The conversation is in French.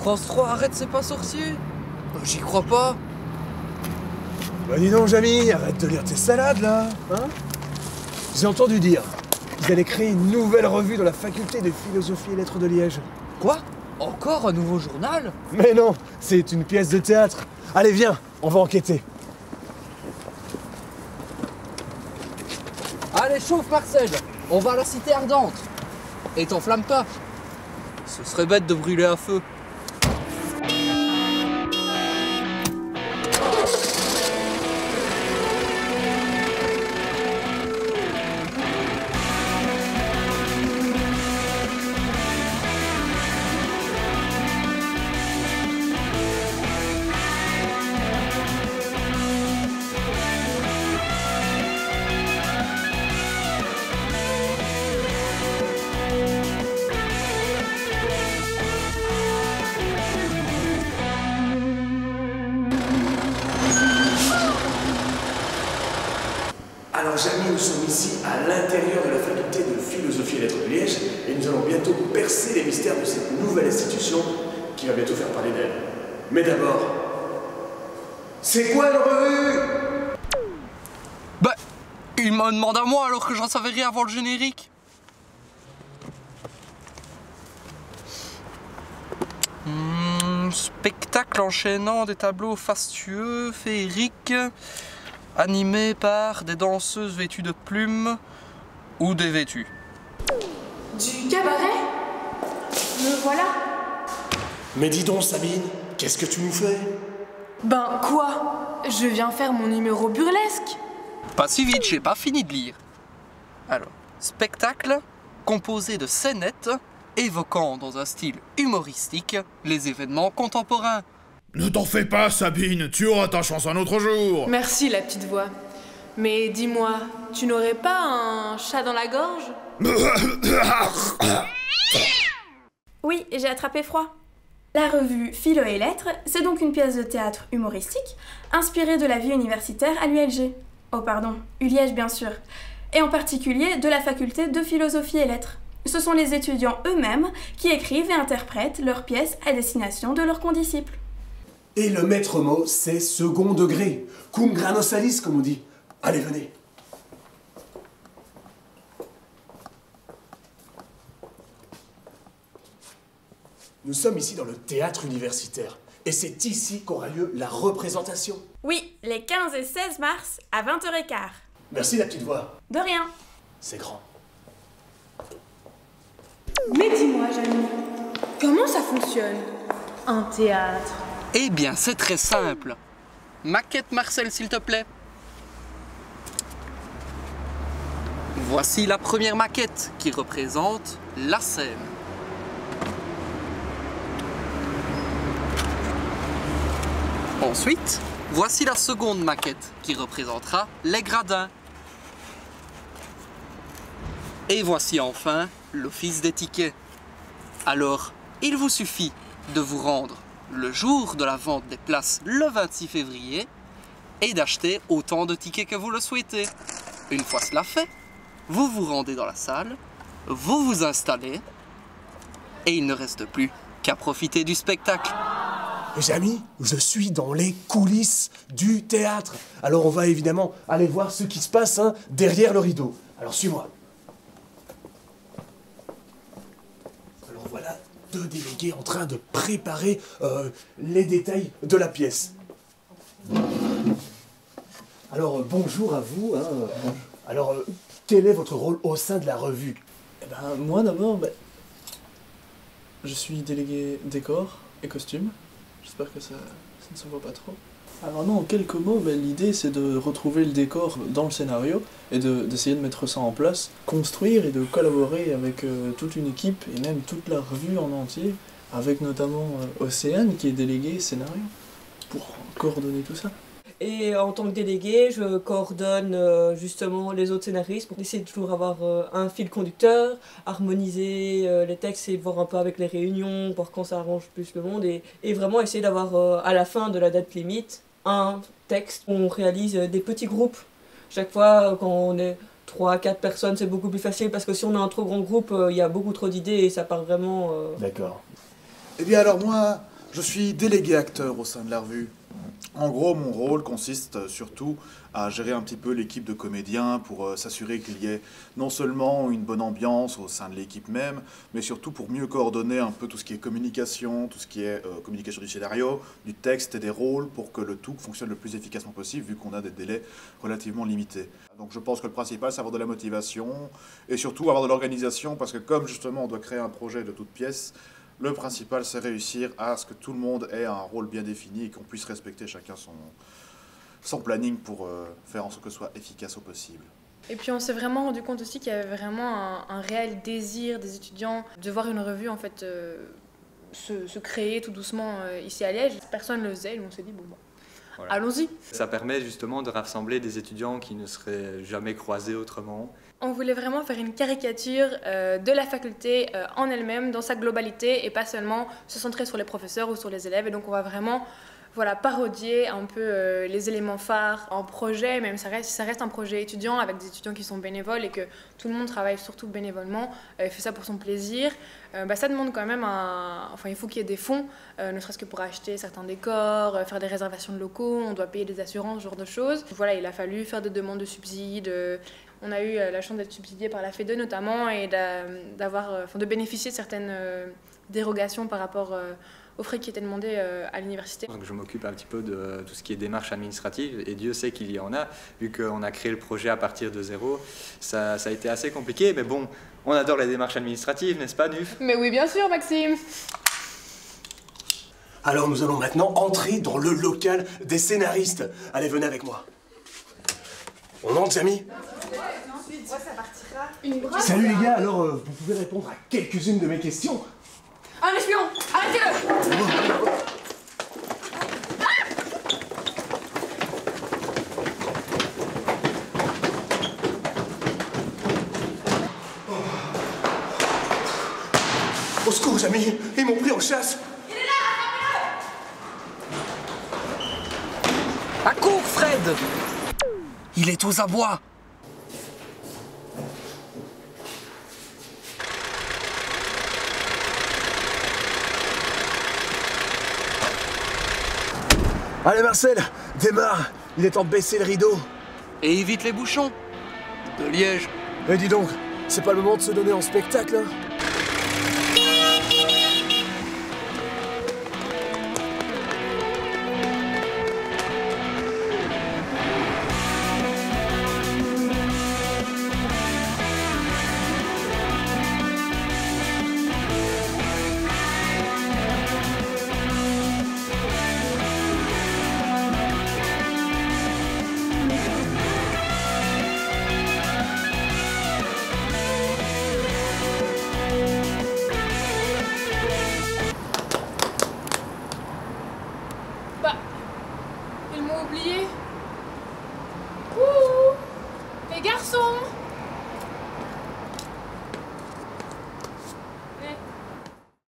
France 3, arrête, c'est pas sorcier. J'y crois pas. Bah dis donc, Jamy, arrête de lire tes salades, là, hein? J'ai entendu dire qu'ils allaient créer une nouvelle revue dans la faculté de philosophie et lettres de Liège. Quoi? Encore un nouveau journal? Mais non, c'est une pièce de théâtre. Allez, viens, on va enquêter. Allez, chauffe Marcel, on va à la cité ardente. Et t'enflamme pas. Ce serait bête de brûler un feu. Alors Jamy, nous sommes ici à l'intérieur de la faculté de philosophie et lettres de Liège et nous allons bientôt percer les mystères de cette nouvelle institution qui va bientôt faire parler d'elle. Mais d'abord, c'est quoi une revue? Bah, il m'a demandé à moi alors que j'en savais rien avant le générique. Spectacle enchaînant des tableaux fastueux, féeriques, animés par des danseuses vêtues de plumes ou dévêtues. Du cabaret? Me voilà. Mais dis donc Sabine, qu'est-ce que tu nous fais? Ben quoi? Je viens faire mon numéro burlesque. Pas si vite, j'ai pas fini de lire. Alors, spectacle composé de scénettes évoquant dans un style humoristique les événements contemporains. Ne t'en fais pas, Sabine, tu auras ta chance un autre jour. Merci la petite voix. Mais dis-moi, tu n'aurais pas un chat dans la gorge? Oui, j'ai attrapé froid. La revue Philo et Lettres, c'est donc une pièce de théâtre humoristique inspirée de la vie universitaire à l'ULG. Oh pardon, ULiège bien sûr. Et en particulier de la faculté de philosophie et lettres. Ce sont les étudiants eux-mêmes qui écrivent et interprètent leurs pièces à destination de leurs condisciples. Et le maître mot, c'est second degré. Cum grano salis, comme on dit. Allez, venez. Nous sommes ici dans le théâtre universitaire. Et c'est ici qu'aura lieu la représentation. Oui, les 15 et 16 mars à 20h15. Merci la petite voix. De rien. C'est grand. Mais dis-moi, Jamy, comment ça fonctionne? Un théâtre? Eh bien, c'est très simple. Maquette Marcel, s'il te plaît. Voici la première maquette qui représente la scène. Ensuite, voici la seconde maquette qui représentera les gradins. Et voici enfin l'office des tickets. Alors, il vous suffit de vous rendre le jour de la vente des places le 26 février et d'acheter autant de tickets que vous le souhaitez. Une fois cela fait, vous vous rendez dans la salle, vous vous installez et il ne reste plus qu'à profiter du spectacle. Jamy, je suis dans les coulisses du théâtre. Alors on va évidemment aller voir ce qui se passe derrière le rideau. Alors suis-moi. Alors voilà deux délégués en train de préparer les détails de la pièce. Alors bonjour à vous. Alors quel est votre rôle au sein de la revue? Eh ben, moi d'abord, je suis délégué décor et costume. J'espère que ça ne se voit pas trop. Alors non, en quelques mots, l'idée c'est de retrouver le décor dans le scénario et d'essayer de mettre ça en place, construire et de collaborer avec toute une équipe et même toute la revue en entier, avec notamment Océane qui est déléguée scénario, pour coordonner tout ça. Et en tant que délégué, je coordonne justement les autres scénaristes pour essayer de toujours avoir un fil conducteur, harmoniser les textes et voir un peu avec les réunions, voir quand ça arrange plus le monde et vraiment essayer d'avoir à la fin de la date limite un texte. On réalise des petits groupes. Chaque fois quand on est 3-4 personnes, c'est beaucoup plus facile parce que si on a un trop grand groupe, il y a beaucoup trop d'idées et ça part vraiment... D'accord. Eh bien alors moi, Je suis délégué acteur au sein de la revue. En gros, mon rôle consiste surtout à gérer un petit peu l'équipe de comédiens pour s'assurer qu'il y ait non seulement une bonne ambiance au sein de l'équipe même, mais surtout pour mieux coordonner un peu tout ce qui est communication, tout ce qui est communication du scénario, du texte et des rôles pour que le tout fonctionne le plus efficacement possible vu qu'on a des délais relativement limités. Donc je pense que le principal, c'est avoir de la motivation et surtout avoir de l'organisation parce que comme justement on doit créer un projet de toute pièce, le principal, c'est réussir à ce que tout le monde ait un rôle bien défini et qu'on puisse respecter chacun son planning pour faire en sorte que ce soit efficace au possible. Et puis on s'est vraiment rendu compte aussi qu'il y avait vraiment un réel désir des étudiants de voir une revue en fait se créer tout doucement ici à Liège. Personne ne le faisait, et on s'est dit bon, voilà. Allons-y. Ça permet justement de rassembler des étudiants qui ne seraient jamais croisés autrement. On voulait vraiment faire une caricature de la faculté en elle-même, dans sa globalité, et pas seulement se centrer sur les professeurs ou sur les élèves. Et donc on va vraiment parodier un peu les éléments phares en projet, même si ça reste un projet étudiant, avec des étudiants qui sont bénévoles et que tout le monde travaille surtout bénévolement, fait ça pour son plaisir. Ça demande quand même il faut qu'il y ait des fonds, ne serait-ce que pour acheter certains décors, faire des réservations de locaux, on doit payer des assurances, ce genre de choses. Voilà, il a fallu faire des demandes de subsides. On a eu la chance d'être subsidié par la FEDE notamment et de bénéficier de certaines dérogations par rapport aux frais qui étaient demandés à l'université. Donc je m'occupe un petit peu de tout ce qui est démarches administratives et Dieu sait qu'il y en a, vu qu'on a créé le projet à partir de zéro. Ça a été assez compliqué, mais bon, on adore les démarches administratives, n'est-ce pas, Nuf? Mais oui, bien sûr, Maxime. Alors nous allons maintenant entrer dans le local des scénaristes. Allez, venez avec moi. On entre, Jamie? Salut les gars, alors vous pouvez répondre à quelques-unes de mes questions? Un espion! Arrêtez-le! Au secours, Jamie, ils m'ont pris en chasse. Il est là! À court, Fred! Il est aux abois. Allez Marcel, démarre. Il est temps de baisser le rideau. Et évite les bouchons. De Liège. Eh dis donc, c'est pas le moment de se donner en spectacle, hein?